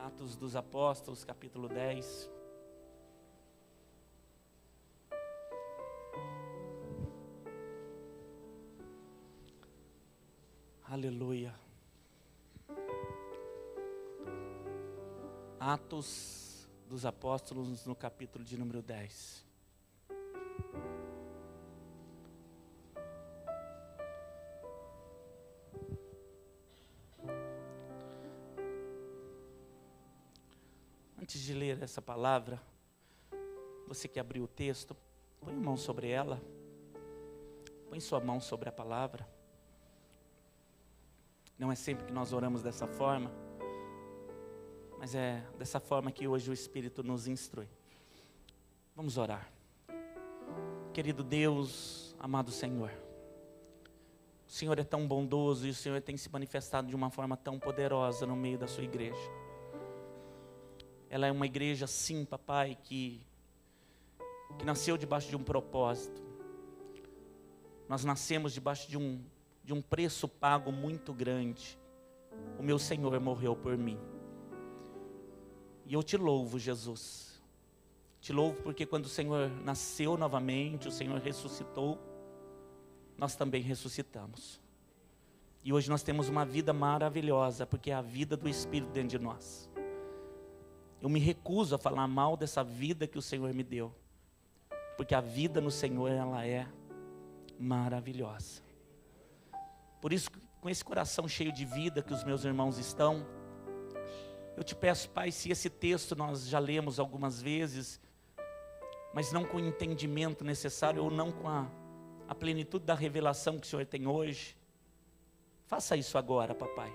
Atos dos Apóstolos, capítulo 10. Aleluia. Atos dos Apóstolos, no capítulo de número 10. Antes de ler essa palavra, você que abriu o texto, põe a mão sobre ela. Põe sua mão sobre a palavra. Não é sempre que nós oramos dessa forma, mas é dessa forma que hoje o Espírito nos instrui. Vamos orar. Querido Deus, amado Senhor, o Senhor é tão bondoso e o Senhor tem se manifestado de uma forma tão poderosa no meio da sua igreja. Ela é uma igreja, sim, papai, que nasceu debaixo de um propósito. Nós nascemos debaixo de um preço pago muito grande. O meu Senhor morreu por mim. E eu te louvo, Jesus. Te louvo porque quando o Senhor nasceu novamente, o Senhor ressuscitou, nós também ressuscitamos. E hoje nós temos uma vida maravilhosa, porque é a vida do Espírito dentro de nós. Eu me recuso a falar mal dessa vida que o Senhor me deu, porque a vida no Senhor, ela é maravilhosa. Por isso, com esse coração cheio de vida que os meus irmãos estão, eu te peço, Pai, se esse texto nós já lemos algumas vezes, mas não com o entendimento necessário ou não com a plenitude da revelação que o Senhor tem hoje, faça isso agora, papai.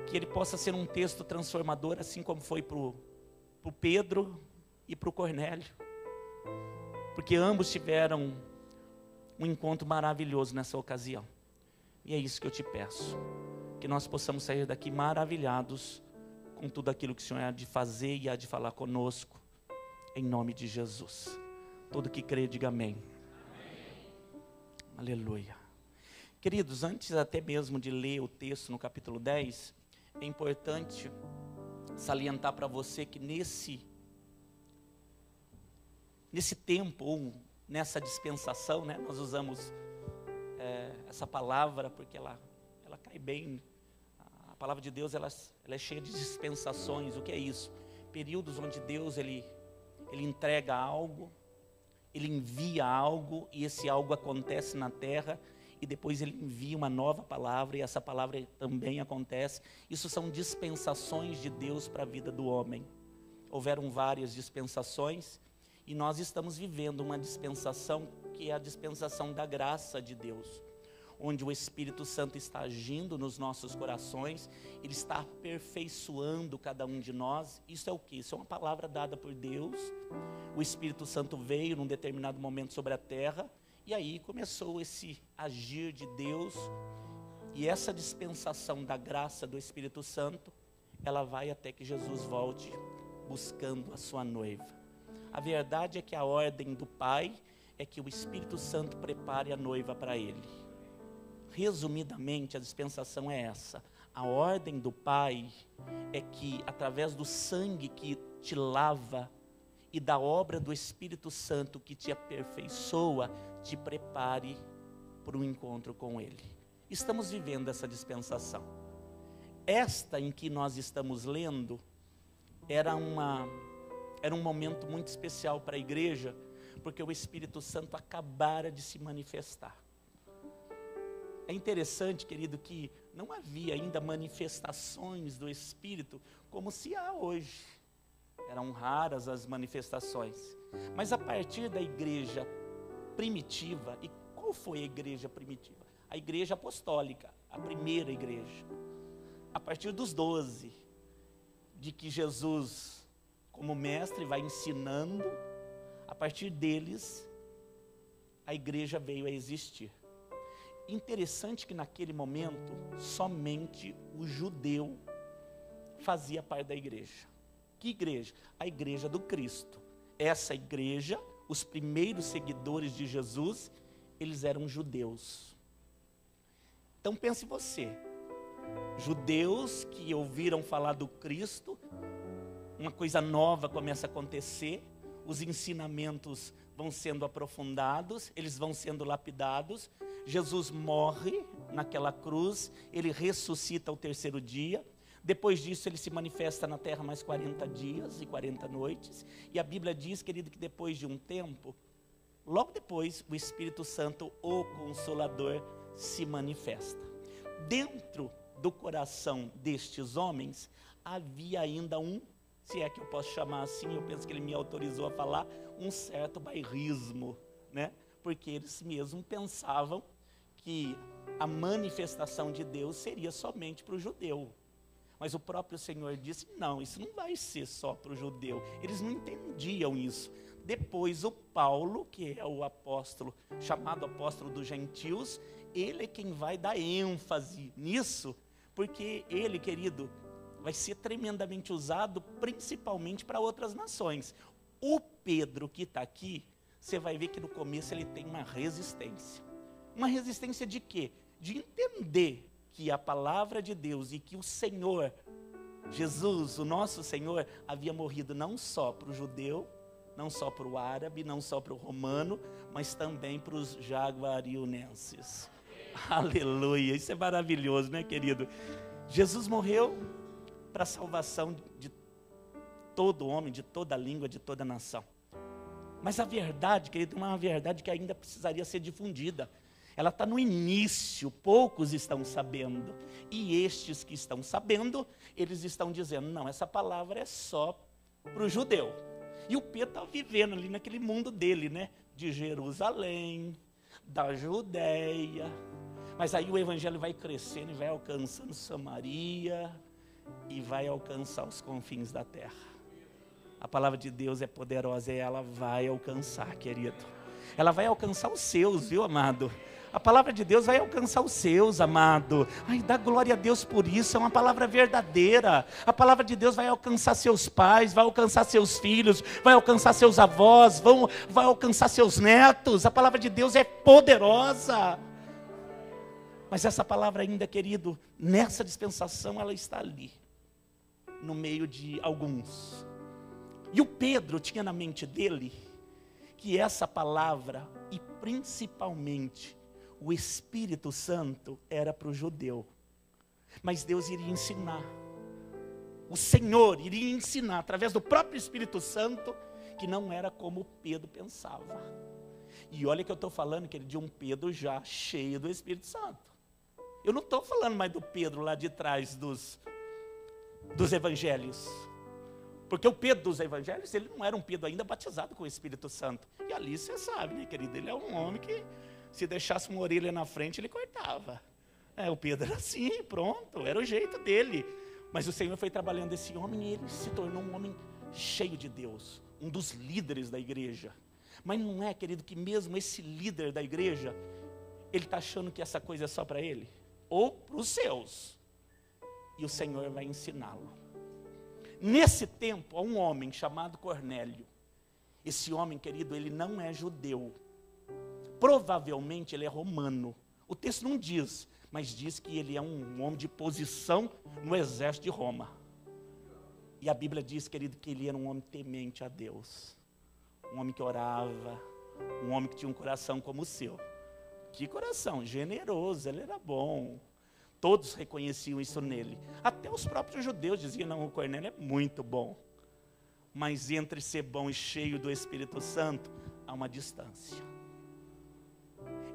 Que ele possa ser um texto transformador, assim como foi para o Pedro e para o Cornélio. Porque ambos tiveram um encontro maravilhoso nessa ocasião. E é isso que eu te peço. Que nós possamos sair daqui maravilhados com tudo aquilo que o Senhor há de fazer e há de falar conosco. Em nome de Jesus. Todo que crê, diga amém. Amém. Aleluia. Queridos, antes até mesmo de ler o texto no capítulo 10, é importante salientar para você que nesse tempo, ou nessa dispensação, né, nós usamos essa palavra porque ela cai bem. A palavra de Deus ela é cheia de dispensações. O que é isso? Períodos onde Deus ele entrega algo, ele envia algo e esse algo acontece na terra. E depois ele envia uma nova palavra e essa palavra também acontece. Isso são dispensações de Deus para a vida do homem. Houveram várias dispensações e nós estamos vivendo uma dispensação que é a dispensação da graça de Deus, onde o Espírito Santo está agindo nos nossos corações, ele está aperfeiçoando cada um de nós. Isso é o quê? Isso é uma palavra dada por Deus. O Espírito Santo veio num determinado momento sobre a terra. E aí começou esse agir de Deus, e essa dispensação da graça do Espírito Santo, ela vai até que Jesus volte buscando a sua noiva. A verdade é que a ordem do Pai é que o Espírito Santo prepare a noiva para Ele. Resumidamente, a dispensação é essa. A ordem do Pai é que através do sangue que te lava, e da obra do Espírito Santo que te aperfeiçoa, te prepare para o encontro com Ele. Estamos vivendo essa dispensação. Esta em que nós estamos lendo, era um momento muito especial para a igreja, porque o Espírito Santo acabara de se manifestar. É interessante, querido, que não havia ainda manifestações do Espírito como se há hoje. Eram raras as manifestações. Mas a partir da igreja primitiva, e qual foi a igreja primitiva? A igreja apostólica, a primeira igreja. A partir dos 12, de que Jesus, como mestre, vai ensinando, a partir deles, a igreja veio a existir. Interessante que naquele momento, somente o judeu fazia parte da igreja. Que igreja? A igreja do Cristo. Essa igreja, os primeiros seguidores de Jesus, eles eram judeus. Então pense você, Judeus que ouviram falar do Cristo, uma coisa nova começa a acontecer, os ensinamentos vão sendo aprofundados, eles vão sendo lapidados. Jesus morre naquela cruz, ele ressuscita ao terceiro dia. Depois disso ele se manifesta na terra mais 40 dias e 40 noites. E a Bíblia diz, querido, que depois de um tempo, logo depois, o Espírito Santo, o Consolador, se manifesta. Dentro do coração destes homens, havia ainda se é que eu posso chamar assim, eu penso que ele me autorizou a falar, um certo bairrismo, né? Porque eles mesmos pensavam que a manifestação de Deus seria somente para o judeu. Mas o próprio Senhor disse, não, isso não vai ser só para o judeu. Eles não entendiam isso. Depois o Paulo, que é o apóstolo, chamado apóstolo dos gentios, ele é quem vai dar ênfase nisso, porque ele, querido, vai ser tremendamente usado principalmente para outras nações. O Pedro que está aqui, você vai ver que no começo ele tem uma resistência. Uma resistência de quê? De entender que a palavra de Deus e que o Senhor, Jesus, o nosso Senhor, havia morrido não só para o judeu, não só para o árabe, não só para o romano, mas também para os jaguariunenses. Aleluia, isso é maravilhoso, né, querido? Jesus morreu para a salvação de todo homem, de toda língua, de toda nação. Mas a verdade, querido, é uma verdade que ainda precisaria ser difundida. Ela está no início, poucos estão sabendo. E estes que estão sabendo, eles estão dizendo, não, essa palavra é só para o judeu. E o Pedro está vivendo ali naquele mundo dele, né? De Jerusalém, da Judéia. Mas aí o evangelho vai crescendo e vai alcançando Samaria e vai alcançar os confins da terra. A palavra de Deus é poderosa e ela vai alcançar, querido. Ela vai alcançar os seus, viu, amado? A palavra de Deus vai alcançar os seus, amado. Ai, dá glória a Deus por isso, é uma palavra verdadeira. A palavra de Deus vai alcançar seus pais, vai alcançar seus filhos, vai alcançar seus avós, vai alcançar seus netos. A palavra de Deus é poderosa. Mas essa palavra ainda, querido, nessa dispensação, ela está ali, no meio de alguns. E o Pedro tinha na mente dele que essa palavra, e principalmente o Espírito Santo, era para o judeu. Mas Deus iria ensinar. O Senhor iria ensinar, através do próprio Espírito Santo, que não era como Pedro pensava. E olha que eu estou falando, querido, de um Pedro já cheio do Espírito Santo. Eu não estou falando mais do Pedro lá de trás dos evangelhos. Porque o Pedro dos evangelhos, ele não era um Pedro ainda batizado com o Espírito Santo. E ali você sabe, né, querido? Ele é um homem que, se deixasse uma orelha na frente, ele cortava. O Pedro era assim, pronto, era o jeito dele. Mas o Senhor foi trabalhando esse homem e ele se tornou um homem cheio de Deus. Um dos líderes da igreja. Mas não é, querido, que mesmo esse líder da igreja, ele está achando que essa coisa é só para ele? Ou para os seus. E o Senhor vai ensiná-lo. Nesse tempo, há um homem chamado Cornélio. Esse homem, querido, ele não é judeu. Provavelmente ele é romano. O texto não diz, mas diz que ele é um homem de posição no exército de Roma. E a Bíblia diz, querido, que ele era um homem temente a Deus. Um homem que orava, um homem que tinha um coração como o seu. Que coração, generoso, ele era bom. Todos reconheciam isso nele. Até os próprios judeus diziam, não, o Cornélio é muito bom. Mas entre ser bom e cheio do Espírito Santo, há uma distância.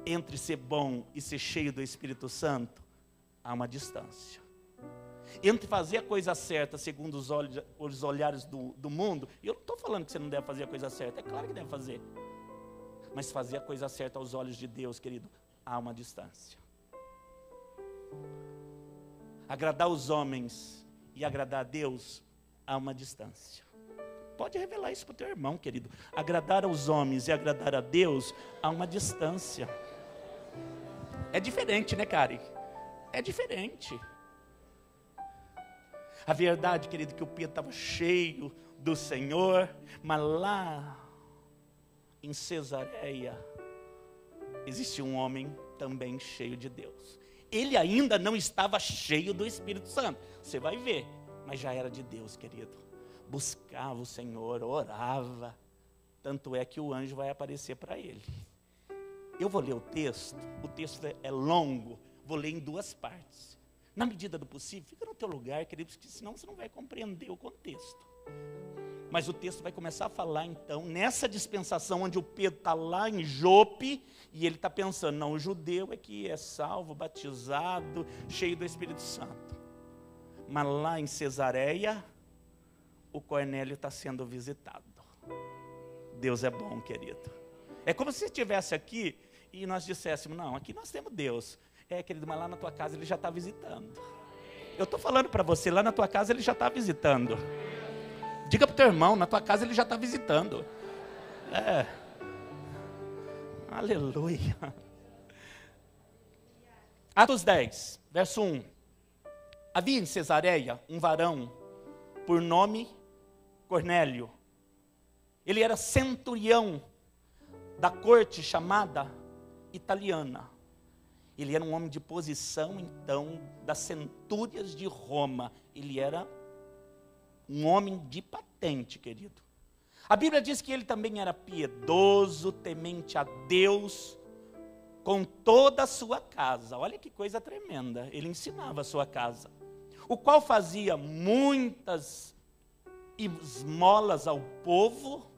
Entre ser bom e ser cheio do Espírito Santo, há uma distância. Entre fazer a coisa certa segundo os olhares do mundo, e eu não estou falando que você não deve fazer a coisa certa, é claro que deve fazer. Mas fazer a coisa certa aos olhos de Deus, querido, há uma distância. Agradar os homens e agradar a Deus, há uma distância. Pode revelar isso para o teu irmão, querido. Agradar aos homens e agradar a Deus, há uma distância. É diferente, né, Karen? É diferente. A verdade, querido, que o Pedro estava cheio do Senhor, mas lá em Cesareia, existe um homem também cheio de Deus. Ele ainda não estava cheio do Espírito Santo. Você vai ver, mas já era de Deus, querido. Buscava o Senhor, orava. Tanto é que o anjo vai aparecer para ele. Eu vou ler o texto é longo, vou ler em 2 partes. Na medida do possível, fica no teu lugar, querido, porque senão você não vai compreender o contexto. Mas o texto vai começar a falar então, nessa dispensação onde o Pedro está lá em Jope, e ele está pensando, não, o judeu é que é salvo, batizado, cheio do Espírito Santo. Mas lá em Cesareia, o Cornélio está sendo visitado. Deus é bom, querido. É como se você estivesse aqui e nós disséssemos, não, aqui nós temos Deus. É, querido, mas lá na tua casa ele já está visitando. Eu estou falando para você, lá na tua casa ele já está visitando. Diga para o teu irmão, na tua casa ele já está visitando. É. Aleluia. Atos 10, verso 1. Havia em Cesareia um varão, por nome Cornélio. Ele era centurião da corte chamada italiana. Ele era um homem de posição, então, das centúrias de Roma. Ele era um homem de patente, querido. A Bíblia diz que ele também era piedoso, temente a Deus, com toda a sua casa. Olha que coisa tremenda. Ele ensinava a sua casa. O qual fazia muitas esmolas ao povo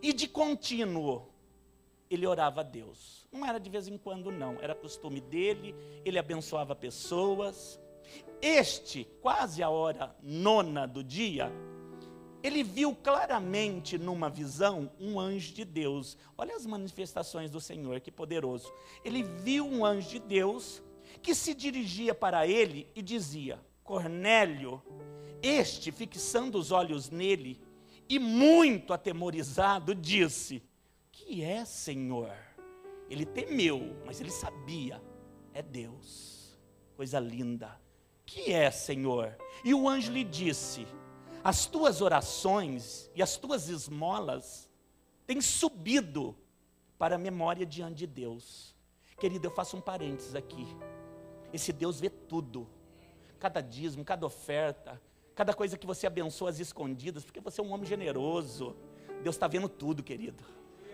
e de contínuo ele orava a Deus. Não era de vez em quando, não. Era costume dele, ele abençoava pessoas. Quase a hora 9 do dia, ele viu claramente numa visão um anjo de Deus. Olha as manifestações do Senhor, que poderoso. Ele viu um anjo de Deus que se dirigia para ele e dizia, Cornélio, fixando os olhos nele e muito atemorizado, disse, que é, Senhor? Ele temeu, mas ele sabia, é Deus. Coisa linda. Que é, Senhor? E o anjo lhe disse, as tuas orações e as tuas esmolas têm subido para a memória diante de Deus. Querido, eu faço um parênteses aqui. Esse Deus vê tudo. Cada dízimo, cada oferta, cada coisa que você abençoa às escondidas, porque você é um homem generoso. Deus está vendo tudo, querido.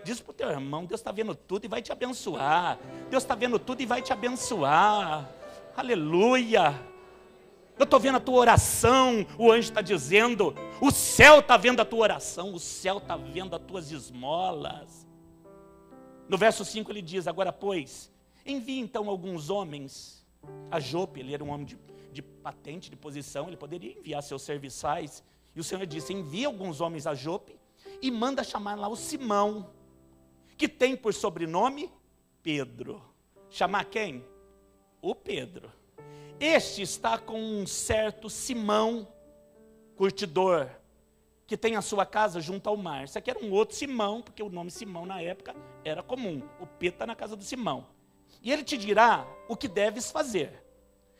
Diz para o teu irmão, Deus está vendo tudo e vai te abençoar. Deus está vendo tudo e vai te abençoar. Aleluia. Eu estou vendo a tua oração, o anjo está dizendo, o céu está vendo a tua oração, o céu está vendo as tuas esmolas. No verso 5 ele diz, agora pois, envie então alguns homens a Jope. Ele era um homem de patente, de posição, ele poderia enviar seus serviçais. E o Senhor disse, envie alguns homens a Jope e manda chamar lá o Simão, que tem por sobrenome Pedro. Chamar quem? O Pedro. Este está com um certo Simão, curtidor, que tem a sua casa junto ao mar. Isso aqui era um outro Simão, porque o nome Simão na época era comum. O Pedro está na casa do Simão. E ele te dirá o que deves fazer.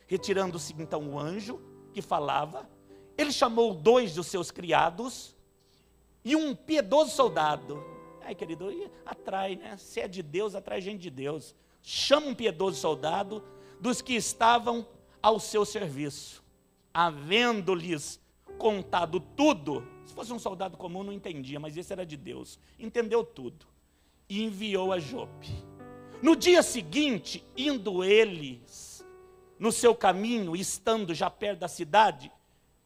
Retirando-se então o anjo que falava, ele chamou 2 dos seus criados e um piedoso soldado. Ai, querido, atrai, né? Se é de Deus, atrai gente de Deus. Chama um piedoso soldado dos que estavam ao seu serviço. Havendo-lhes contado tudo, se fosse um soldado comum não entendia, mas esse era de Deus. Entendeu tudo. E enviou a Jope. No dia seguinte, indo eles no seu caminho, estando já perto da cidade,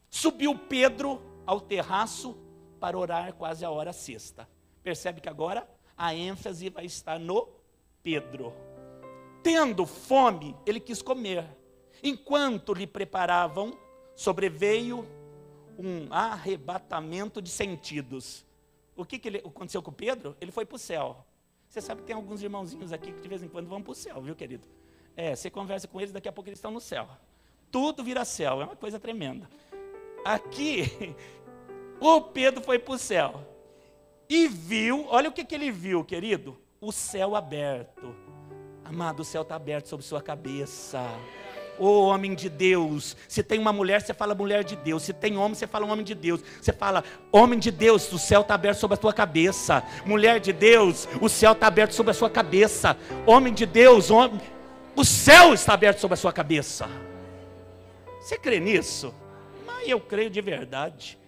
subiu Pedro ao terraço para orar quase a hora sexta. Percebe que agora a ênfase vai estar no Pedro. Tendo fome, ele quis comer. Enquanto lhe preparavam, sobreveio um arrebatamento de sentidos. O que aconteceu com Pedro? Ele foi para o céu. Você sabe que tem alguns irmãozinhos aqui que de vez em quando vão para o céu, viu, querido? Você conversa com eles, daqui a pouco eles estão no céu. Tudo vira céu, é uma coisa tremenda. Aqui, o Pedro foi para o céu. E viu, olha o que ele viu, querido. O céu aberto. Amado, o céu está aberto sobre sua cabeça. Ô homem de Deus, se tem uma mulher, você fala mulher de Deus. Se tem homem, você fala homem de Deus. Você fala homem de Deus, o céu está aberto sobre a tua cabeça. Mulher de Deus, o céu está aberto sobre a sua cabeça. Homem de Deus, O céu está aberto sobre a sua cabeça. Você crê nisso? Mas eu creio de verdade.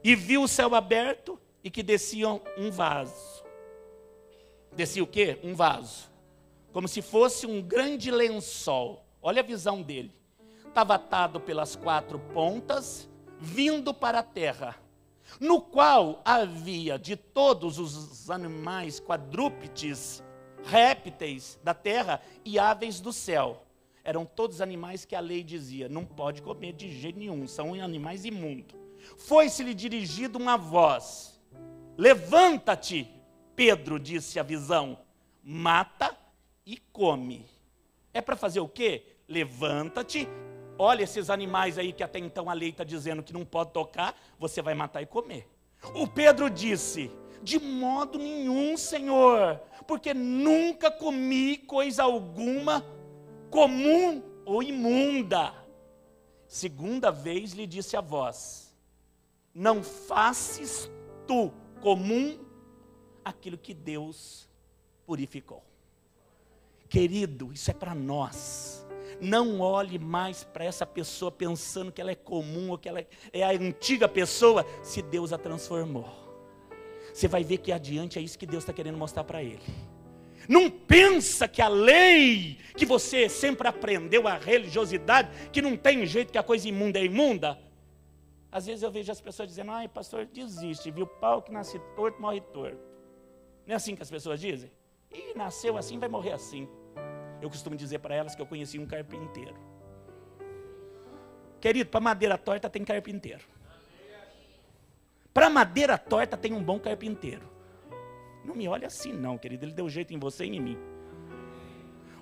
E viu o céu aberto e que descia um vaso. Descia o quê? Um vaso. Como se fosse um grande lençol. Olha a visão dele. Estava atado pelas 4 pontas, vindo para a terra, no qual havia de todos os animais quadrúpedes, répteis da terra e aves do céu. Eram todos animais que a lei dizia, não pode comer de jeito nenhum, são animais imundos. Foi-se-lhe dirigido uma voz, levanta-te, Pedro, disse a visão, mata e come. É para fazer o quê? Levanta-te, olha esses animais aí que até então a lei está dizendo que não pode tocar, você vai matar e comer. O Pedro disse, de modo nenhum, Senhor, porque nunca comi coisa alguma comum ou imunda. Segunda vez lhe disse a voz, não faças tu comum aquilo que Deus purificou. Querido, isso é para nós. Não olhe mais para essa pessoa pensando que ela é comum ou que ela é a antiga pessoa, se Deus a transformou. Você vai ver que adiante é isso que Deus está querendo mostrar para ele. Não pensa que a lei, que você sempre aprendeu, a religiosidade, que não tem jeito, que a coisa imunda é imunda. Às vezes eu vejo as pessoas dizendo, ai pastor, desiste, viu, pau que nasce torto, morre torto. Não é assim que as pessoas dizem? Ih, nasceu assim, vai morrer assim. Eu costumo dizer para elas que eu conheci um carpinteiro. Querido, para madeira torta tem carpinteiro. Para madeira torta tem um bom carpinteiro. Não me olhe assim não, querido, ele deu jeito em você e em mim.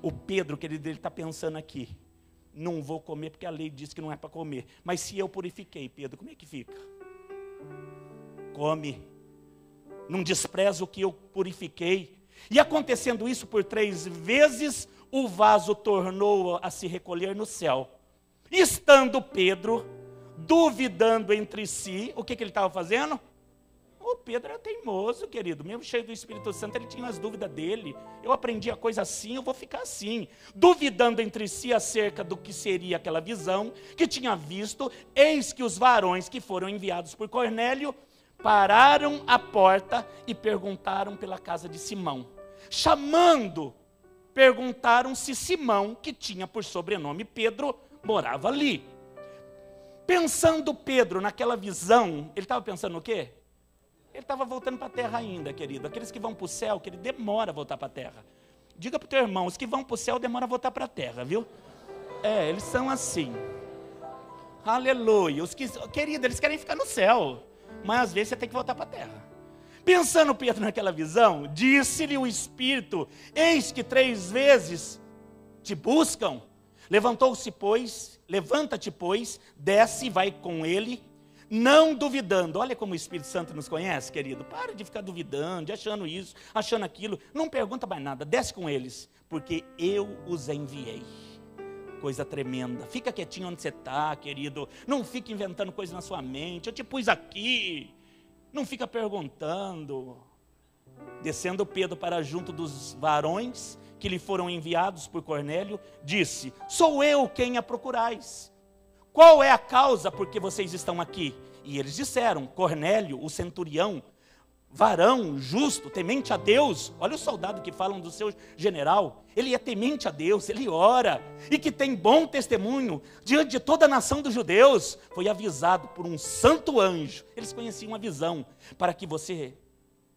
O Pedro, querido, ele está pensando aqui, não vou comer porque a lei diz que não é para comer. Mas se eu purifiquei, Pedro, como é que fica? Come. Não despreza o que eu purifiquei. E acontecendo isso por 3 vezes, o vaso tornou a se recolher no céu. Estando Pedro duvidando entre si, o que ele estava fazendo? O Pedro era teimoso, querido, mesmo cheio do Espírito Santo, ele tinha as dúvidas dele. Eu aprendi a coisa assim, eu vou ficar assim. Duvidando entre si acerca do que seria aquela visão que tinha visto, eis que os varões que foram enviados por Cornélio pararam à porta e perguntaram pela casa de Simão. Chamando, perguntaram se Simão, que tinha por sobrenome Pedro, morava ali. Pensando Pedro naquela visão, ele estava pensando o quê? Ele estava voltando para a terra ainda, querido. Aqueles que vão para o céu, que ele demora a voltar para a terra. Diga para o teu irmão, os que vão para o céu demoram a voltar para a terra, viu? É, eles são assim. Aleluia. Querido, eles querem ficar no céu, mas às vezes você tem que voltar para a terra. Pensando Pedro naquela visão, disse-lhe o Espírito, eis que 3 vezes te buscam. Levanta-te, pois, desce e vai com ele, não duvidando. Olha como o Espírito Santo nos conhece, querido. Para de ficar duvidando, achando isso, achando aquilo. Não pergunta mais nada, desce com eles, porque eu os enviei. Coisa tremenda. Fica quietinho onde você está, querido. Não fica inventando coisa na sua mente. Eu te pus aqui. Não fica perguntando. Descendo Pedro para junto dos varões que lhe foram enviados por Cornélio, disse, sou eu quem a procurais. Qual é a causa por que vocês estão aqui? E eles disseram, Cornélio, o centurião, varão, justo, temente a Deus. Olha o soldado que falam do seu general. Ele é temente a Deus, ele ora. E que tem bom testemunho diante de toda a nação dos judeus. Foi avisado por um santo anjo. Eles conheciam a visão. Para que você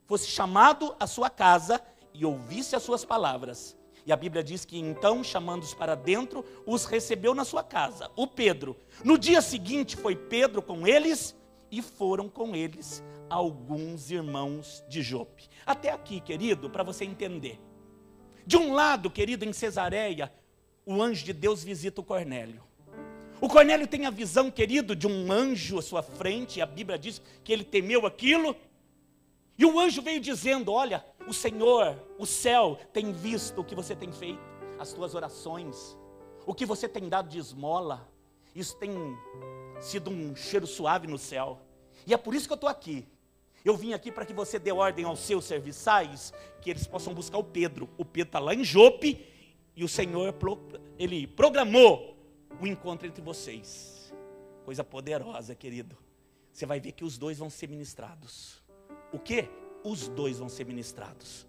fosse chamado à sua casa e ouvisse as suas palavras. E a Bíblia diz que então, chamando-os para dentro, os recebeu na sua casa. O Pedro. No dia seguinte foi Pedro com eles e foram com eles alguns irmãos de Jope. Até aqui, querido, para você entender. De um lado, querido, em Cesareia, o anjo de Deus visita o Cornélio. O Cornélio tem a visão, querido, de um anjo à sua frente. A Bíblia diz que ele temeu aquilo. E o anjo veio dizendo, olha, o Senhor, o céu, tem visto o que você tem feito, as tuas orações, o que você tem dado de esmola. Isso tem sido um cheiro suave no céu. E é por isso que eu estou aqui. Eu vim aqui para que você dê ordem aos seus serviçais, que eles possam buscar o Pedro. O Pedro está lá em Jope, E o Senhor, Ele programou o encontro entre vocês. Coisa poderosa, querido. Você vai ver que os dois vão ser ministrados. O quê? Os dois vão ser ministrados.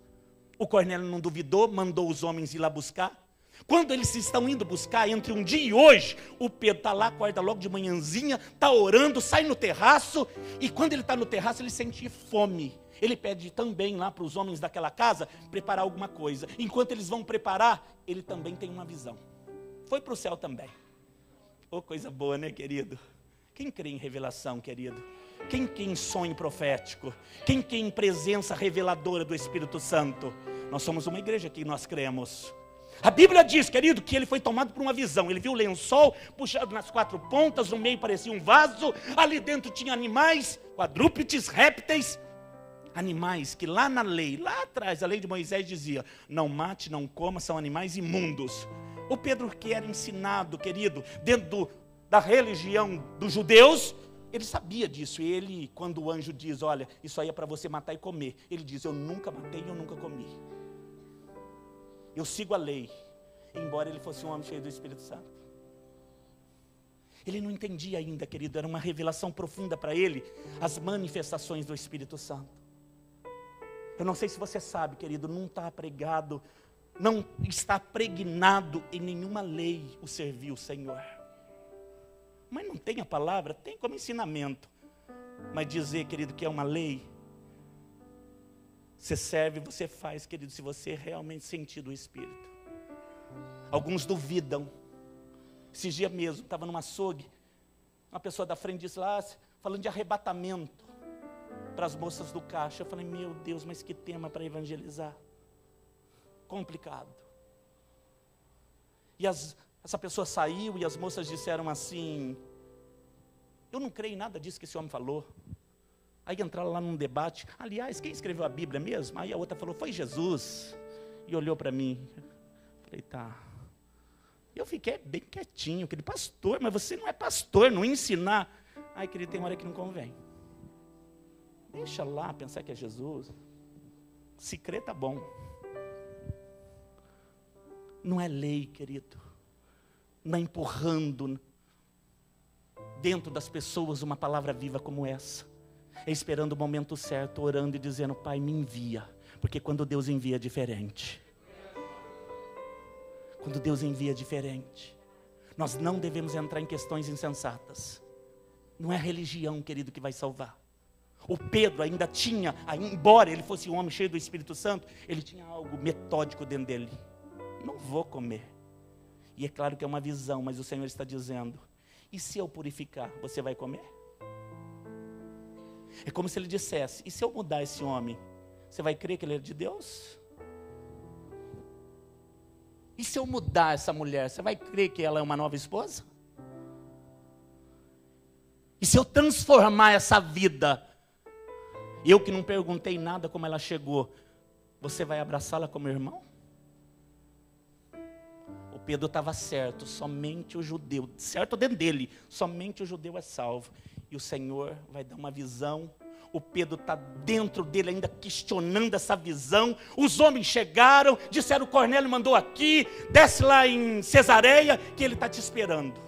O Cornélio não duvidou, mandou os homens ir lá buscar. Quando eles estão indo buscar, entre um dia e hoje, o Pedro está lá, acorda logo de manhãzinha, está orando, sai no terraço, e quando ele está no terraço, ele sente fome. Ele pede também lá para os homens daquela casa preparar alguma coisa. Enquanto eles vão preparar, ele também tem uma visão. Foi para o céu também. Oh, coisa boa, né, querido? Quem crê em revelação, querido? Quem crê em sonho profético? Quem crê em presença reveladora do Espírito Santo? Nós somos uma igreja que nós cremos. A Bíblia diz, querido, que ele foi tomado por uma visão. Ele viu o lençol puxado nas 4 pontas, no meio parecia um vaso, ali dentro tinha animais, quadrúpedes, répteis, animais que lá na lei, lá atrás, a lei de Moisés dizia, não mate, não coma, são animais imundos. O Pedro, que era ensinado, querido, dentro da religião dos judeus, ele sabia disso. E ele, quando o anjo diz, olha, isso aí é para você matar e comer, ele diz, eu nunca matei e eu nunca comi. Eu sigo a lei, embora ele fosse um homem cheio do Espírito Santo. Ele não entendia ainda, querido, era uma revelação profunda para ele, as manifestações do Espírito Santo. Eu não sei se você sabe, querido, não está pregado, não está pregnado em nenhuma lei o servir o Senhor. Mas não tem a palavra, tem como ensinamento. Mas dizer, querido, que é uma lei, você serve, você faz, querido, se você realmente sentir do Espírito. Alguns duvidam. Esses dias mesmo, estava num açougue, uma pessoa da frente disse lá, falando de arrebatamento para as moças do caixa. Eu falei, meu Deus, mas que tema para evangelizar. Complicado. E essa pessoa saiu e as moças disseram assim, eu não creio em nada disso que esse homem falou. Aí entraram lá num debate, aliás, quem escreveu a Bíblia mesmo? Aí a outra falou, foi Jesus. E olhou para mim, falei, tá. Eu fiquei bem quietinho, querido, pastor, mas você não é pastor, não ensinar. Ai, querido, tem hora que não convém. Deixa lá, pensar que é Jesus. Se crer, tá bom. Não é lei, querido. Não é empurrando dentro das pessoas uma palavra viva como essa. É esperando o momento certo, orando e dizendo, Pai, me envia. Porque quando Deus envia é diferente. Quando Deus envia é diferente. Nós não devemos entrar em questões insensatas. Não é a religião, querido, que vai salvar. O Pedro ainda tinha, embora ele fosse um homem cheio do Espírito Santo, ele tinha algo metódico dentro dele. Não vou comer. E é claro que é uma visão, mas o Senhor está dizendo, e se eu purificar, você vai comer? É como se ele dissesse, e se eu mudar esse homem, você vai crer que ele é de Deus? E se eu mudar essa mulher, você vai crer que ela é uma nova esposa? E se eu transformar essa vida, eu que não perguntei nada como ela chegou, você vai abraçá-la como irmão? O Pedro estava certo, somente o judeu, certo dentro dele, somente o judeu é salvo. E o Senhor vai dar uma visão. O Pedro está dentro dele ainda questionando essa visão. Os homens chegaram, disseram, Cornélio mandou aqui, desce lá em Cesareia, que ele está te esperando.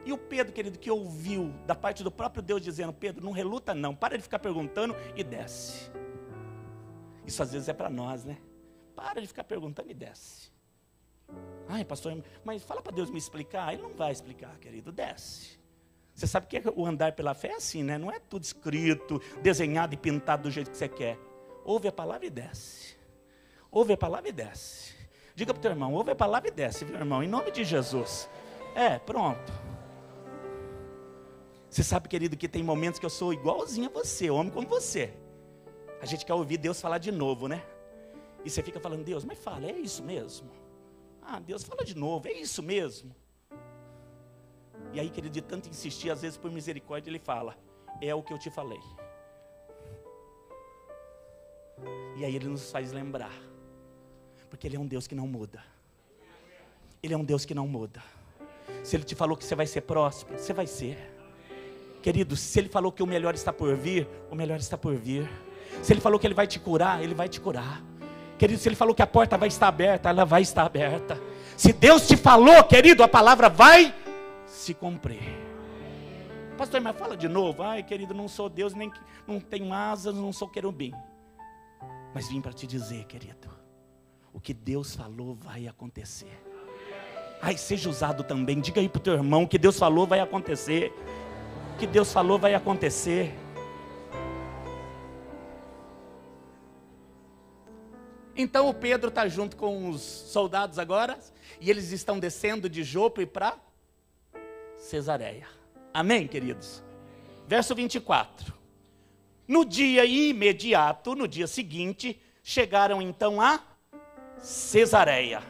E o Pedro, querido, que ouviu da parte do próprio Deus dizendo, Pedro, não reluta não, para de ficar perguntando e desce. Isso às vezes é para nós, né? Para de ficar perguntando e desce. Ai, pastor, mas fala para Deus me explicar. Ele não vai explicar, querido, desce. Você sabe que o andar pela fé é assim, né? Não é tudo escrito, desenhado e pintado do jeito que você quer. Ouve a palavra e desce. Ouve a palavra e desce. Diga para o teu irmão, ouve a palavra e desce, meu irmão, em nome de Jesus. Pronto. Você sabe, querido, que tem momentos que eu sou igualzinho a você, homem como você. A gente quer ouvir Deus falar de novo, né? E você fica falando, Deus, mas fala, é isso mesmo? Ah, Deus, fala de novo, é isso mesmo? E aí, querido, de tanto insistir, às vezes por misericórdia, ele fala, é o que eu te falei. E aí ele nos faz lembrar, porque ele é um Deus que não muda. Ele é um Deus que não muda. Se ele te falou que você vai ser próspero, você vai ser. Querido, se ele falou que o melhor está por vir, o melhor está por vir. Se ele falou que ele vai te curar, ele vai te curar. Querido, se ele falou que a porta vai estar aberta, ela vai estar aberta. Se Deus te falou, querido, a palavra vai se cumprir. Pastor, mas fala de novo. Ai, querido, não sou Deus, nem não tenho asas, não sou querubim. Mas vim para te dizer, querido, o que Deus falou vai acontecer. Ai, seja usado também. Diga aí para o teu irmão, o que Deus falou vai acontecer. O que Deus falou vai acontecer. Então o Pedro está junto com os soldados agora, e eles estão descendo de Jope para Cesareia. Amém, queridos? Verso 24. No dia imediato, no dia seguinte, chegaram então a Cesareia.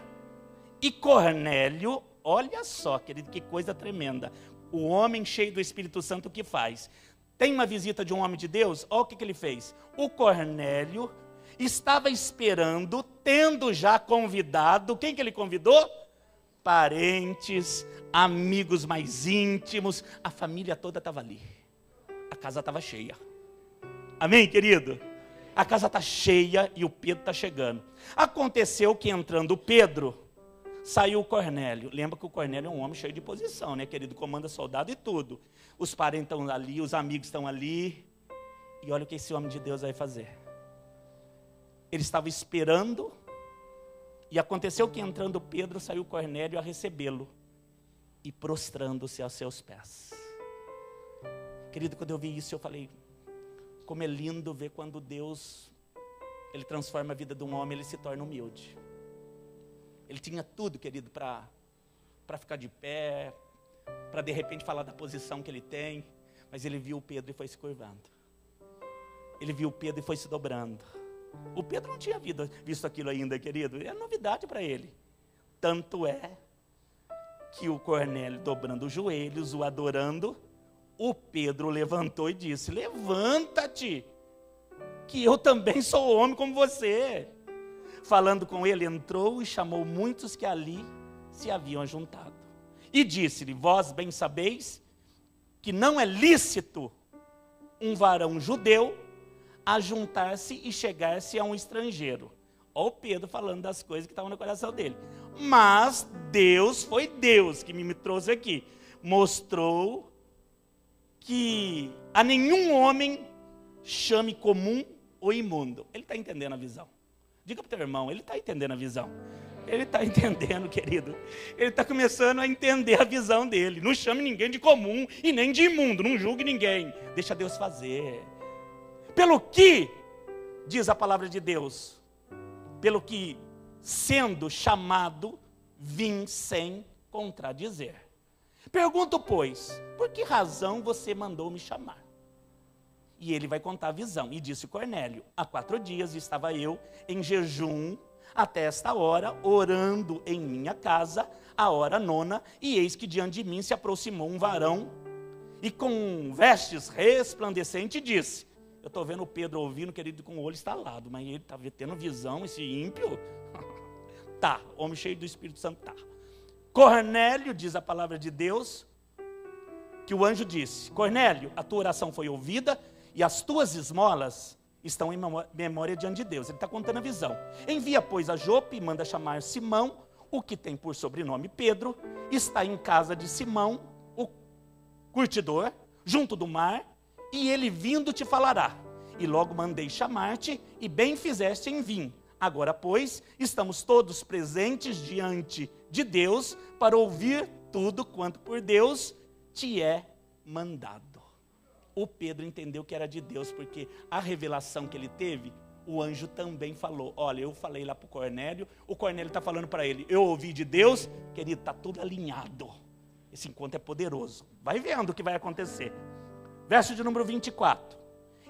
E Cornélio, olha só, querido, que coisa tremenda. O homem cheio do Espírito Santo, o que faz? Tem uma visita de um homem de Deus, olha o que ele fez. O Cornélio estava esperando, tendo já convidado, quem que ele convidou? Parentes, amigos mais íntimos, a família toda estava ali. A casa estava cheia. Amém, querido? A casa está cheia e o Pedro está chegando. Aconteceu que entrando o Pedro, saiu o Cornélio. Lembra que o Cornélio é um homem cheio de posição, né, querido? Comanda soldado e tudo. Os parentes estão ali, os amigos estão ali. E olha o que esse homem de Deus vai fazer. Ele estava esperando. E aconteceu que entrando Pedro, saiu Cornélio a recebê-lo. E prostrando-se aos seus pés. Querido, quando eu vi isso, eu falei, como é lindo ver quando Deus, Ele transforma a vida de um homem, ele se torna humilde. Ele tinha tudo, querido, para ficar de pé, para de repente falar da posição que ele tem, mas ele viu o Pedro e foi se curvando. Ele viu o Pedro e foi se dobrando. O Pedro não tinha visto aquilo ainda, querido, é novidade para ele. Tanto é que o Cornélio, dobrando os joelhos, o adorando, o Pedro levantou e disse, levanta-te, que eu também sou homem como você. Falando com ele, entrou e chamou muitos que ali se haviam juntado. E disse-lhe, vós bem sabeis que não é lícito um varão judeu ajuntar-se e chegar-se a um estrangeiro. Olha o Pedro falando das coisas que estavam no coração dele. Mas Deus, foi Deus que me trouxe aqui, mostrou que a nenhum homem chame comum ou imundo. Ele está entendendo a visão. Diga para o teu irmão, ele está entendendo a visão. Ele está entendendo, querido. Ele está começando a entender a visão dele. Não chame ninguém de comum e nem de imundo. Não julgue ninguém. Deixa Deus fazer. Pelo que, diz a palavra de Deus, pelo que, sendo chamado, vim sem contradizer. Pergunto, pois, por que razão você mandou me chamar? E ele vai contar a visão. E disse Cornélio, há 4 dias estava eu em jejum até esta hora, orando em minha casa, a hora 9, e eis que diante de mim se aproximou um varão, e com vestes resplandecentes disse, eu estou vendo o Pedro ouvindo, querido, com o olho estalado, mas ele está tendo visão, esse ímpio? Tá, homem cheio do Espírito Santo, tá. Cornélio, diz a palavra de Deus, que o anjo disse, Cornélio, a tua oração foi ouvida, e as tuas esmolas estão em memória diante de Deus. Ele está contando a visão. Envia, pois, a Jope e manda chamar Simão, o que tem por sobrenome Pedro, está em casa de Simão, o curtidor, junto do mar, e ele vindo te falará. E logo mandei chamar-te, e bem fizeste em vir. Agora, pois, estamos todos presentes diante de Deus, para ouvir tudo quanto por Deus te é mandado. O Pedro entendeu que era de Deus, porque a revelação que ele teve, o anjo também falou. Olha, eu falei lá para o Cornélio está falando para ele, eu ouvi de Deus, querido, está tudo alinhado. Esse encontro é poderoso. Vai vendo o que vai acontecer. Verso de número 24.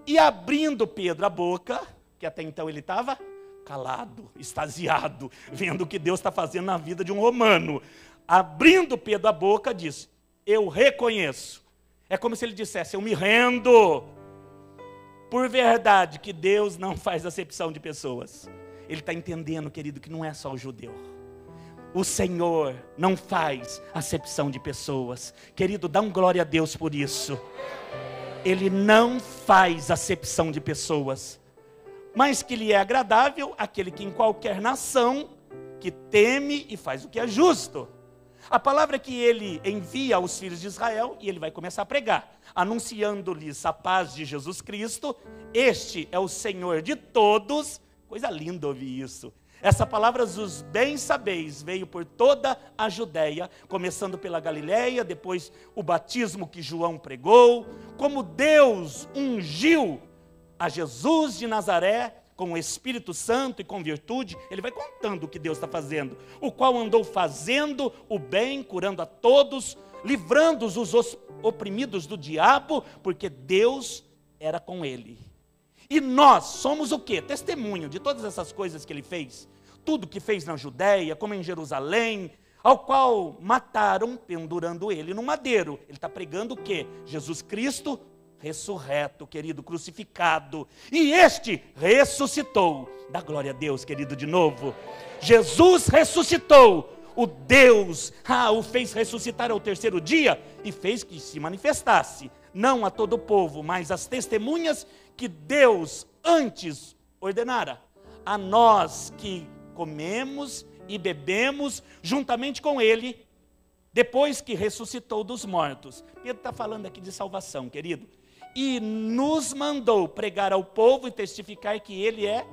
E abrindo Pedro a boca, que até então ele estava calado, extasiado, vendo o que Deus está fazendo na vida de um romano. Abrindo Pedro a boca, disse, eu reconheço. É como se ele dissesse, eu me rendo. Por verdade que Deus não faz acepção de pessoas. Ele está entendendo, querido, que não é só o judeu. O Senhor não faz acepção de pessoas. Querido, dá um glória a Deus por isso. Ele não faz acepção de pessoas. Mas que lhe é agradável aquele que em qualquer nação que teme e faz o que é justo. A palavra que ele envia aos filhos de Israel, e ele vai começar a pregar, anunciando-lhes a paz de Jesus Cristo. Este é o Senhor de todos. Coisa linda ouvir isso. Essa palavra, os bem sabeis, veio por toda a Judéia, começando pela Galileia, depois o batismo que João pregou, como Deus ungiu a Jesus de Nazaré, com o Espírito Santo e com virtude. Ele vai contando o que Deus está fazendo, o qual andou fazendo o bem, curando a todos, livrando os oprimidos do diabo, porque Deus era com ele. E nós somos o quê? Testemunho de todas essas coisas que ele fez. Tudo que fez na Judéia, como em Jerusalém, ao qual mataram pendurando ele no madeiro. Ele está pregando o quê? Jesus Cristo ressurreto, querido, crucificado. E este ressuscitou. Dá glória a Deus, querido, de novo. Jesus ressuscitou. O Deus o fez ressuscitar ao terceiro dia e fez que se manifestasse, não a todo o povo, mas às testemunhas que Deus antes ordenara. A nós que comemos e bebemos juntamente com ele, depois que ressuscitou dos mortos. Pedro está falando aqui de salvação, querido. E nos mandou pregar ao povo e testificar que ele é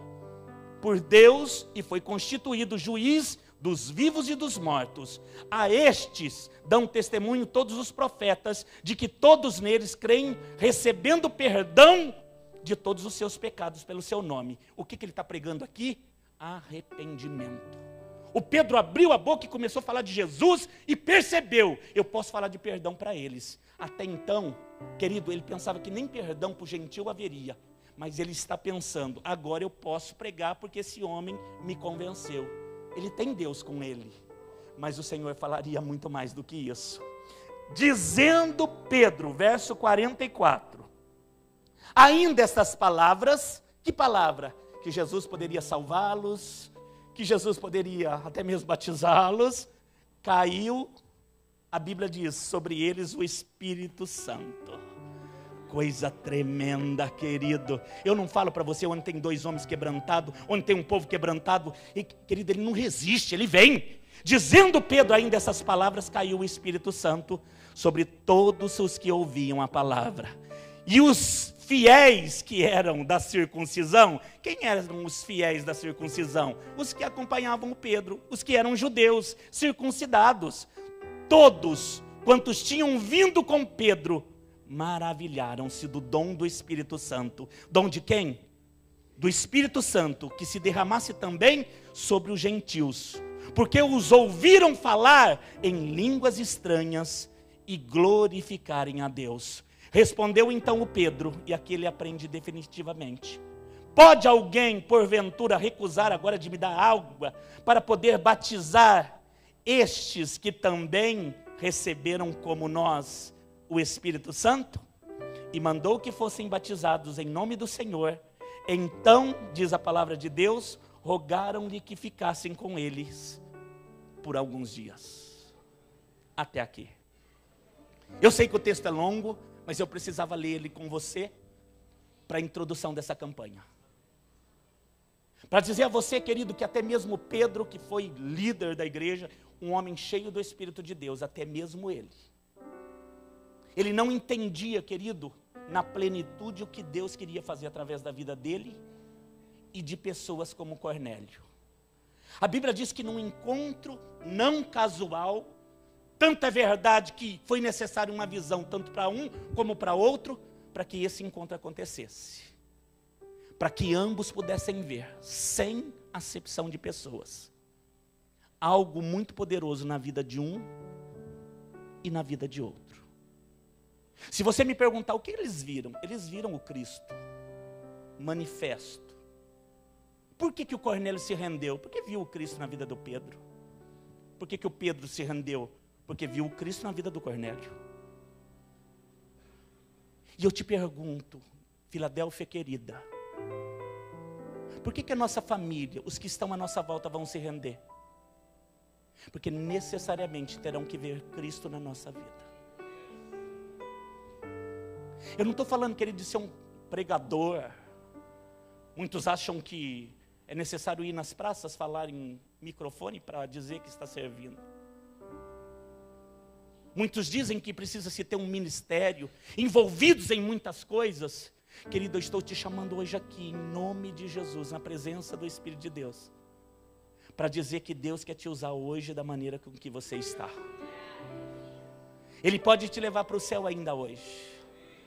por Deus e foi constituído juiz dos vivos e dos mortos. A estes dão testemunho todos os profetas de que todos neles creem, recebendo perdão de todos os seus pecados pelo seu nome. O que ele está pregando aqui? Arrependimento. O Pedro abriu a boca e começou a falar de Jesus e percebeu, eu posso falar de perdão para eles. Até então, querido, ele pensava que nem perdão para o gentil haveria, mas ele está pensando, agora eu posso pregar porque esse homem me convenceu. Ele tem Deus com ele, mas o Senhor falaria muito mais do que isso. Dizendo Pedro, verso 44, ainda estas palavras, que palavra? Que Jesus poderia salvá-los, que Jesus poderia até mesmo batizá-los, caiu, a Bíblia diz, sobre eles o Espírito Santo. Coisa tremenda, querido. Eu não falo para você onde tem dois homens quebrantados, onde tem um povo quebrantado, e, querido, ele não resiste, ele vem. Dizendo Pedro ainda essas palavras, caiu o Espírito Santo sobre todos os que ouviam a palavra. E os fiéis que eram da circuncisão, quem eram os fiéis da circuncisão? Os que acompanhavam o Pedro, os que eram judeus, circuncidados. Todos quantos tinham vindo com Pedro, maravilharam-se do dom do Espírito Santo. Dom de quem? Do Espírito Santo, que se derramasse também sobre os gentios, porque os ouviram falar em línguas estranhas e glorificarem a Deus. Respondeu então o Pedro, e aqui ele aprende definitivamente: pode alguém porventura recusar agora de me dar água para poder batizar estes que também receberam como nós o Espírito Santo? E mandou que fossem batizados em nome do Senhor. Então, diz a palavra de Deus, rogaram-lhe que ficassem com eles por alguns dias. Até aqui. Eu sei que o texto é longo, mas eu precisava ler ele com você para a introdução dessa campanha. Para dizer a você, querido, que até mesmo Pedro, que foi líder da igreja, um homem cheio do Espírito de Deus, até mesmo ele não entendia, querido, na plenitude o que Deus queria fazer através da vida dele e de pessoas como Cornélio. A Bíblia diz que num encontro não casual, tanta verdade que foi necessário uma visão, tanto para um como para outro, para que esse encontro acontecesse. Para que ambos pudessem ver, sem acepção de pessoas, algo muito poderoso na vida de um e na vida de outro. Se você me perguntar o que eles viram o Cristo manifesto. Por que o Cornélio se rendeu? Porque viu o Cristo na vida do Pedro. Por que o Pedro se rendeu? Porque viu o Cristo na vida do Cornélio. E eu te pergunto, Filadélfia querida, por que a nossa família, os que estão à nossa volta, vão se render? Porque necessariamente terão que ver Cristo na nossa vida. Eu não estou falando, querido, de ser um pregador. Muitos acham que é necessário ir nas praças falar em microfone para dizer que está servindo. Muitos dizem que precisa se ter um ministério, envolvidos em muitas coisas. Querido, eu estou te chamando hoje aqui, em nome de Jesus, na presença do Espírito de Deus, para dizer que Deus quer te usar hoje da maneira com que você está. Ele pode te levar para o céu ainda hoje.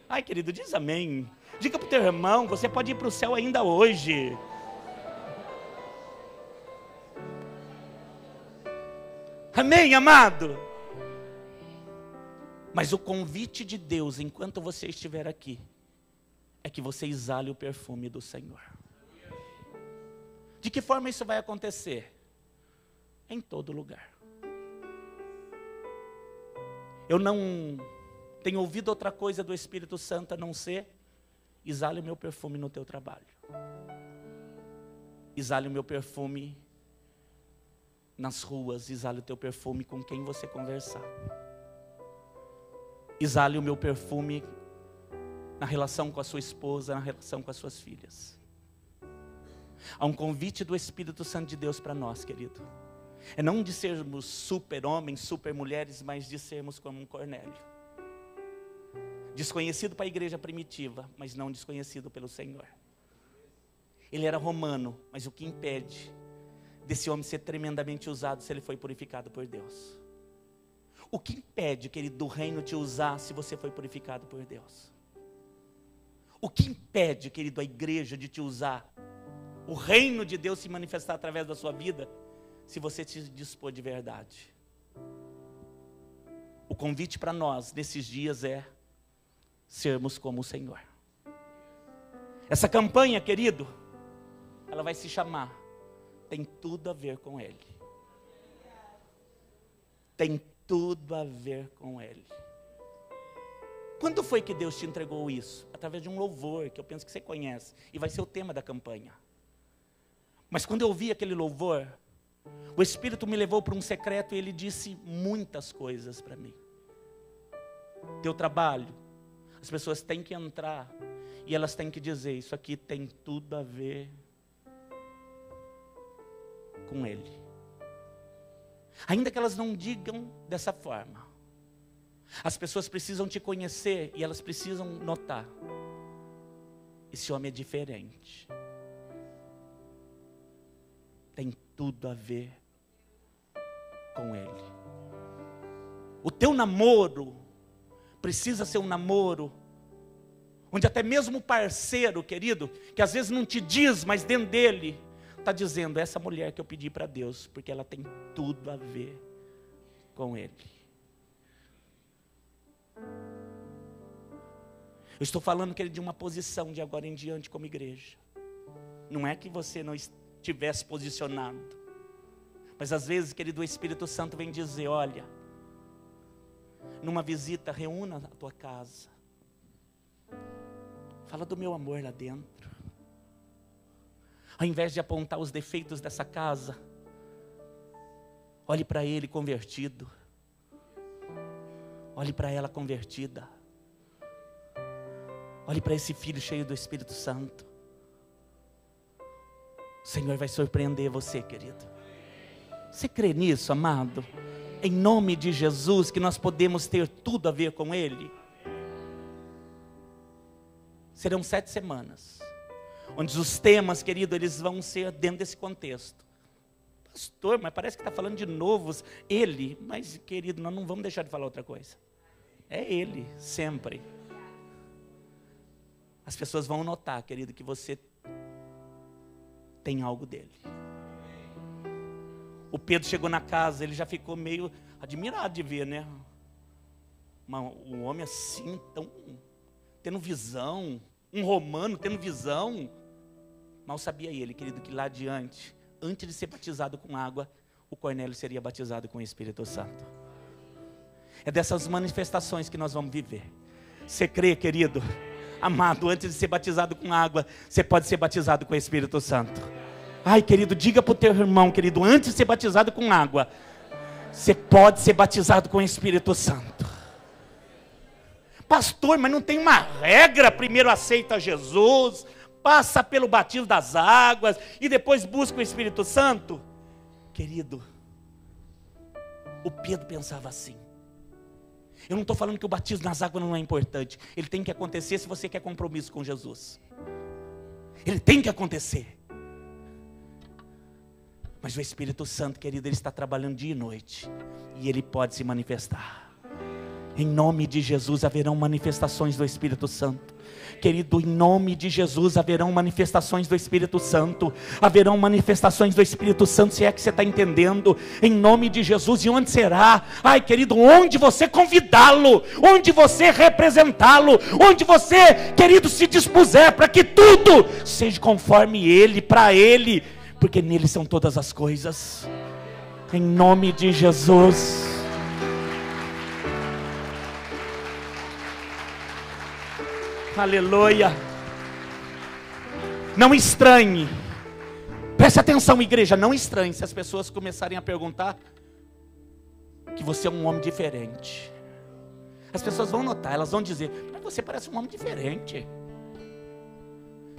Ai, querido, diz amém. Diga para o teu irmão, você pode ir para o céu ainda hoje. Amém, amado? Mas o convite de Deus, enquanto você estiver aqui, é que você exale o perfume do Senhor. De que forma isso vai acontecer? Em todo lugar. Eu não tenho ouvido outra coisa do Espírito Santo a não ser: exale o meu perfume no teu trabalho. Exale o meu perfume nas ruas, exale o teu perfume com quem você conversar. Exale o meu perfume na relação com a sua esposa, na relação com as suas filhas. Há um convite do Espírito Santo de Deus para nós, querido. É não de sermos super homens, super mulheres, mas de sermos como um Cornélio. Desconhecido para a igreja primitiva, mas não desconhecido pelo Senhor. Ele era romano, mas o que impede desse homem ser tremendamente usado se ele foi purificado por Deus? O que impede, querido, do reino te usar se você foi purificado por Deus? O que impede, querido, a igreja de te usar, o reino de Deus se manifestar através da sua vida, se você se dispor de verdade? O convite para nós nesses dias é sermos como o Senhor. Essa campanha, querido, ela vai se chamar Tem Tudo a Ver com Ele. Tem tudo a ver com Ele. Quando foi que Deus te entregou isso? Através de um louvor, que eu penso que você conhece, e vai ser o tema da campanha. Mas quando eu ouvi aquele louvor, o Espírito me levou para um secreto e Ele disse muitas coisas para mim. Teu trabalho, as pessoas têm que entrar e elas têm que dizer: isso aqui tem tudo a ver com Ele. Ainda que elas não digam dessa forma, as pessoas precisam te conhecer e elas precisam notar: esse homem é diferente. Tem tudo a ver com Ele. O teu namoro precisa ser um namoro onde até mesmo o parceiro, querido, que às vezes não te diz, mas dentro dele está dizendo: essa mulher que eu pedi para Deus, porque ela tem tudo a ver com Ele. Eu estou falando, querido, de uma posição de agora em diante como igreja. Não é que você não estivesse posicionado, mas às vezes, querido, o Espírito Santo vem dizer: olha, numa visita, reúna a tua casa, fala do meu amor lá dentro. Ao invés de apontar os defeitos dessa casa, olhe para ele convertido, olhe para ela convertida, olhe para esse filho cheio do Espírito Santo. O Senhor vai surpreender você, querido. Você crê nisso, amado? Em nome de Jesus, que nós podemos ter tudo a ver com Ele. Serão 7 semanas, onde os temas, querido, eles vão ser dentro desse contexto. Pastor, mas parece que está falando de novos. Ele, mas querido, nós não vamos deixar de falar outra coisa. É Ele, sempre. As pessoas vão notar, querido, que você tem algo dele. O Pedro chegou na casa, ele já ficou meio admirado de ver, né? Um homem assim, tendo visão, um romano tendo visão. Mal sabia ele, querido, que lá adiante, antes de ser batizado com água, o Cornélio seria batizado com o Espírito Santo. É dessas manifestações que nós vamos viver. Você crê, querido? Amado, antes de ser batizado com água, você pode ser batizado com o Espírito Santo. Ai, querido, diga para o teu irmão, querido, antes de ser batizado com água, você pode ser batizado com o Espírito Santo. Pastor, mas não tem uma regra? Primeiro aceita Jesus, passa pelo batismo das águas e depois busca o Espírito Santo? Querido, o Pedro pensava assim. Eu não estou falando que o batismo nas águas não é importante. Ele tem que acontecer se você quer compromisso com Jesus. Ele tem que acontecer. Mas o Espírito Santo, querido, ele está trabalhando dia e noite. E ele pode se manifestar. Em nome de Jesus haverão manifestações do Espírito Santo. Querido, em nome de Jesus haverão manifestações do Espírito Santo. Haverão manifestações do Espírito Santo, se é que você está entendendo. Em nome de Jesus. E onde será? Ai, querido, onde você convidá-lo, onde você representá-lo, onde você, querido, se dispuser para que tudo seja conforme Ele, para Ele, porque nele são todas as coisas. Em nome de Jesus. Aleluia. Não estranhe. Preste atenção, igreja, não estranhe se as pessoas começarem a perguntar que você é um homem diferente. As pessoas vão notar, elas vão dizer: mas você parece um homem diferente.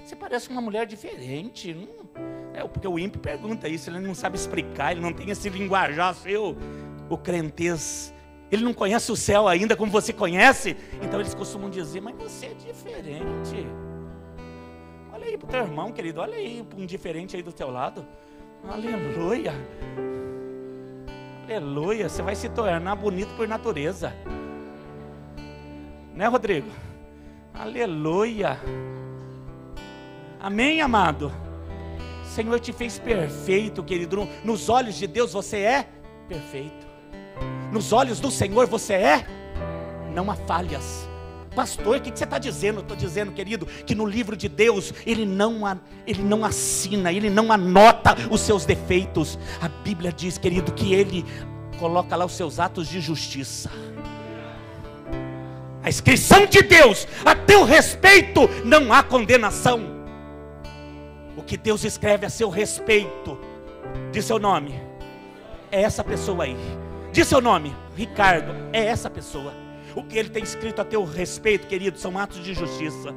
Você parece uma mulher diferente. É porque o ímpio pergunta isso, ele não sabe explicar, ele não tem esse linguajar seu, o crentez. Ele não conhece o céu ainda como você conhece. Então eles costumam dizer: mas você é diferente. Olha aí para o teu irmão, querido. Olha aí para um diferente aí do teu lado. Aleluia. Aleluia. Você vai se tornar bonito por natureza. Né, Rodrigo? Aleluia. Amém, amado? O Senhor te fez perfeito, querido. Nos olhos de Deus você é perfeito. Nos olhos do Senhor você é, não há falhas. Pastor, o que você está dizendo? Eu estou dizendo, querido, que no livro de Deus ele não assina, ele não anota os seus defeitos. A Bíblia diz, querido, que ele coloca lá os seus atos de justiça. A inscrição de Deus a teu respeito não há condenação. O que Deus escreve a seu respeito, diz seu nome, é essa pessoa aí. Diz seu nome, Ricardo, é essa pessoa. O que ele tem escrito a teu respeito, querido, são atos de justiça.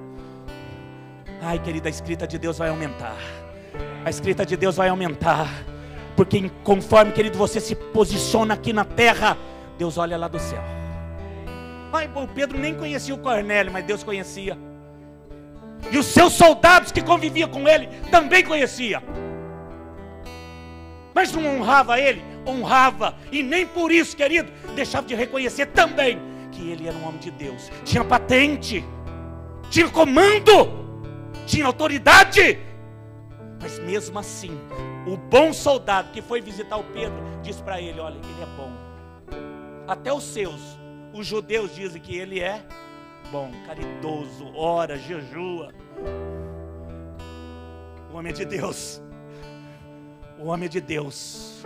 Ai, querido, a escrita de Deus vai aumentar. A escrita de Deus vai aumentar. Porque conforme, querido, você se posiciona aqui na terra, Deus olha lá do céu. Ai, o Pedro nem conhecia o Cornélio, mas Deus conhecia. E os seus soldados que conviviam com ele também conhecia. Mas não honrava ele? Honrava. E nem por isso, querido, deixava de reconhecer também que ele era um homem de Deus. Tinha patente, tinha comando, tinha autoridade. Mas mesmo assim, o bom soldado que foi visitar o Pedro disse para ele: olha, ele é bom. Até os judeus dizem que ele é bom, caridoso, ora, jejua. O homem é de Deus. O homem é de Deus.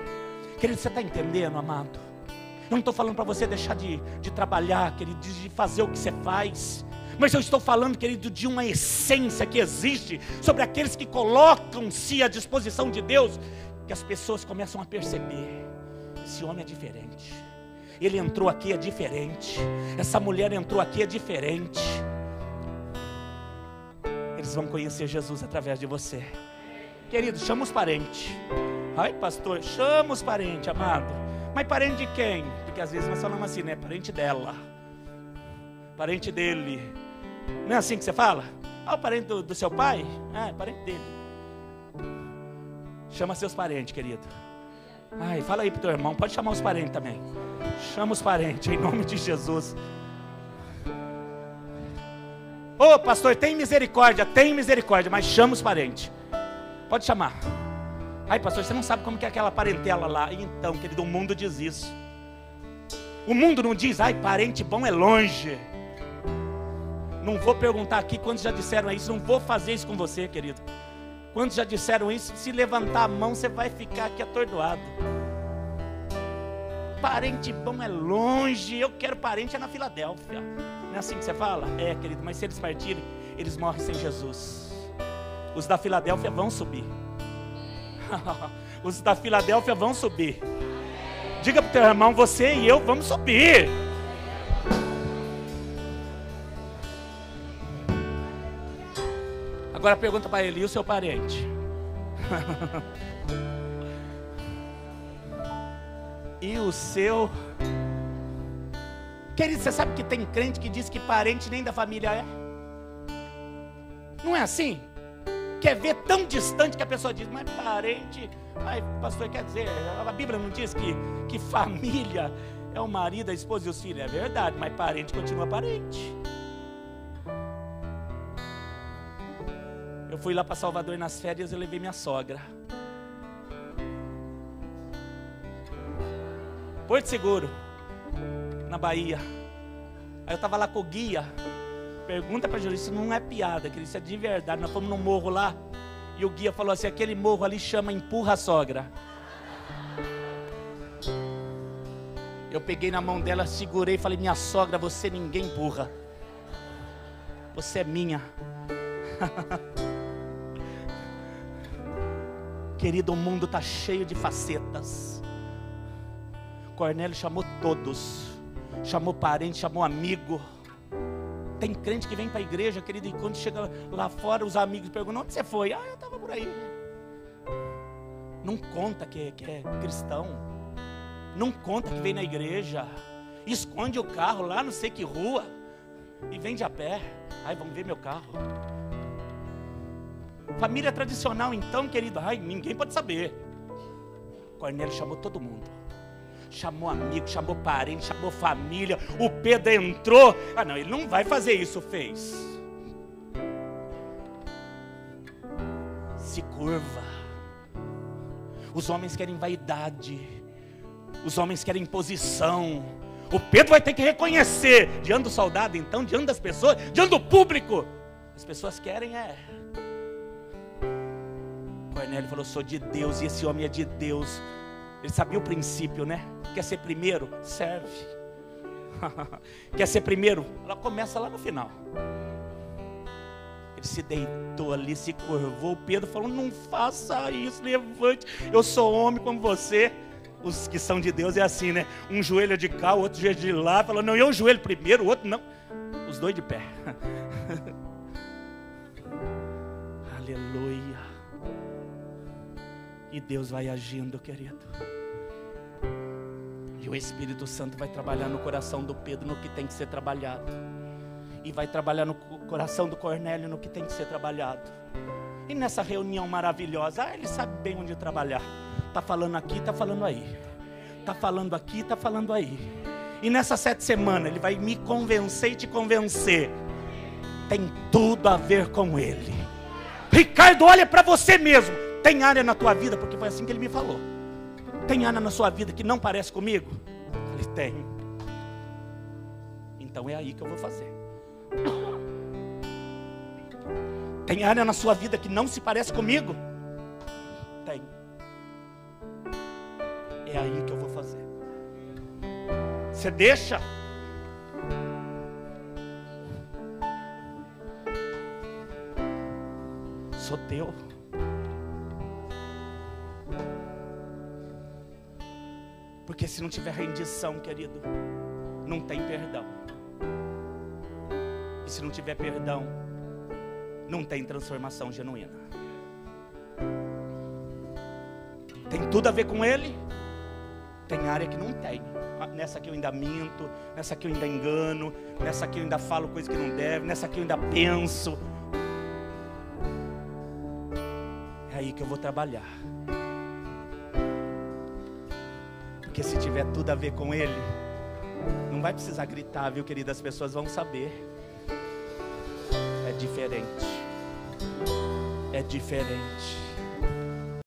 Querido, você está entendendo, amado? Eu não estou falando para você deixar de trabalhar, querido, de fazer o que você faz. Mas eu estou falando, querido, de uma essência que existe sobre aqueles que colocam-se à disposição de Deus, que as pessoas começam a perceber: esse homem é diferente. Ele entrou aqui, é diferente. Essa mulher entrou aqui, é diferente. Eles vão conhecer Jesus através de você. Querido, chama os parentes. Ai, pastor, chama os parentes, amado. Mas parente de quem? Porque às vezes nós falamos assim, né? Parente dela, parente dele. Não é assim que você fala? Ah, o parente do seu pai? Ah, é parente dele. Chama seus parentes, querido. Ai, fala aí pro teu irmão, pode chamar os parentes também. Chama os parentes, em nome de Jesus. Ô, pastor, tem misericórdia, mas chama os parentes. Pode chamar. Ai, pastor, você não sabe como que é aquela parentela lá. Então, querido, o mundo diz isso. O mundo não diz: ai, parente bom é longe. Não vou perguntar aqui quantos já disseram isso. Não vou fazer isso com você, querido. Quantos já disseram isso? Se levantar a mão, você vai ficar aqui atordoado. Parente bom é longe. Eu quero parente é na Filadélfia. Não é assim que você fala? É, querido, mas se eles partirem, eles morrem sem Jesus. Os da Filadélfia vão subir. Os da Filadélfia vão subir. Diga para o teu irmão: você e eu vamos subir. Agora pergunta para ele: e o seu parente? e o seu. Querido, você sabe que tem crente que diz que parente nem da família é? Não é assim? Quer ver tão distante que a pessoa diz, mas parente, mas pastor, quer dizer, a Bíblia não diz que família é o marido, a esposa e os filhos. É verdade, mas parente continua parente. Eu fui lá para Salvador nas férias e levei minha sogra. Porto Seguro, na Bahia. Aí eu estava lá com o guia. Pergunta para Júlio, isso não é piada, que isso é de verdade. Nós fomos num morro lá e o guia falou assim, aquele morro ali chama Empurra a Sogra. Eu peguei na mão dela, segurei e falei, minha sogra, você ninguém empurra. Você é minha. Querido, o mundo está cheio de facetas. Cornélio chamou todos. Chamou parente, chamou amigo. Tem crente que vem para a igreja, querido, e quando chega lá fora, os amigos perguntam, onde você foi? Ah, eu estava por aí. Não conta que é cristão. Não conta que vem na igreja. Esconde o carro lá, não sei que rua. E vende a pé. Ai, vamos ver meu carro. Família tradicional então, querido. Ai, ninguém pode saber. Cornélio chamou todo mundo. Chamou amigo, chamou parente, chamou família. O Pedro entrou. Ah não, ele não vai fazer isso, fez. Se curva. Os homens querem vaidade. Os homens querem posição. O Pedro vai ter que reconhecer. Diante do soldado então, diante das pessoas, diante do público. As pessoas querem Cornélio falou, sou de Deus e esse homem é de Deus. Ele sabia o princípio, né? Quer ser primeiro? Serve. Quer ser primeiro? Ela começa lá no final. Ele se deitou ali, se curvou. Pedro falou, não faça isso, levante. Eu sou homem como você. Os que são de Deus é assim, né? Um joelho é de cá, o outro joelho é de lá. Falou, não, eu joelho primeiro, o outro não. Os dois de pé. Aleluia. E Deus vai agindo, querido. E o Espírito Santo vai trabalhar no coração do Pedro no que tem que ser trabalhado. E vai trabalhar no coração do Cornélio no que tem que ser trabalhado. E nessa reunião maravilhosa, ele sabe bem onde trabalhar. Está falando aqui, está falando aí. Está falando aqui, está falando aí. E nessas 7 semanas, ele vai me convencer e te convencer. Tem tudo a ver com ele. Ricardo, olha para você mesmo. Tem área na tua vida, porque foi assim que ele me falou. Tem área na sua vida que não parece comigo? Eu falei, tem. Então é aí que eu vou fazer. Tem área na sua vida que não se parece comigo? Tem. É aí que eu vou fazer. Você deixa? Sou teu. Porque se não tiver rendição, querido, não tem perdão. E se não tiver perdão, não tem transformação genuína. Tem tudo a ver com ele. Tem área que não tem. Nessa aqui eu ainda minto, nessa aqui eu ainda engano, nessa aqui eu ainda falo coisa que não deve, nessa aqui eu ainda penso. É aí que eu vou trabalhar. Porque se tiver tudo a ver com ele, não vai precisar gritar, viu, querido? As pessoas vão saber. É diferente. É diferente.